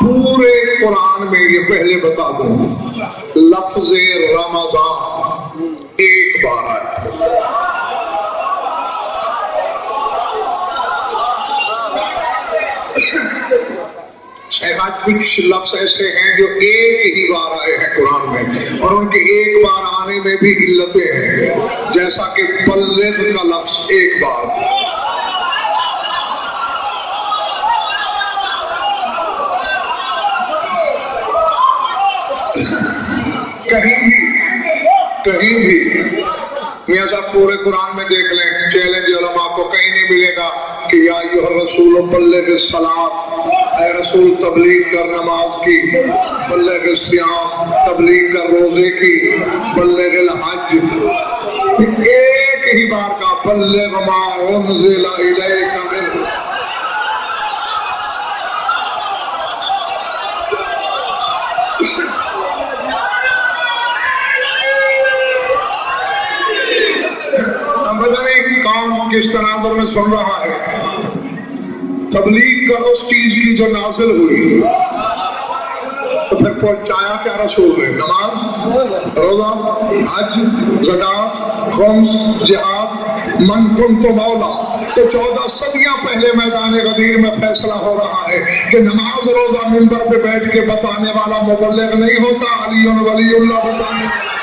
پورے قرآن میں یہ پہلے بتا دوں، لفظ رمضان ایک بار آیا۔ کچھ لفظ ایسے ہیں جو ایک ہی بار آئے ہیں قرآن میں، اور ان کے ایک بار آنے میں بھی علتیں ہیں، جیسا کہ بلغ کا لفظ ایک بار، کہیں بھی میاں صاحب پورے قرآن میں دیکھ لیں، چیلنج علماء کو کہیں نہیں ملے گا کہ یا ایھا الرسول بلغ الصلاۃ، اے رسول تبلیغ کر نماز کی، بلغ الصیام تبلیغ کر روزے کی، بلغ الحج، ایک ہی بار کا بلغ ما انزل الیک من، پتہ نہیں کون کس طرح میں سن رہا ہے، تبلیغ کر اس چیز کی جو نازل ہوئی، تو پھر پہنچایا کیا رسول نے؟ نماز، روزہ، حج، زکوٰۃ، خمس، جہاد، من کنت مولا۔ تو 14 صدیاں پہلے میدان غدیر میں فیصلہ ہو رہا ہے کہ نماز روزہ منبر پہ بیٹھ کے بتانے والا مبلغ نہیں ہوتا، علی ولی اللہ بتانے والا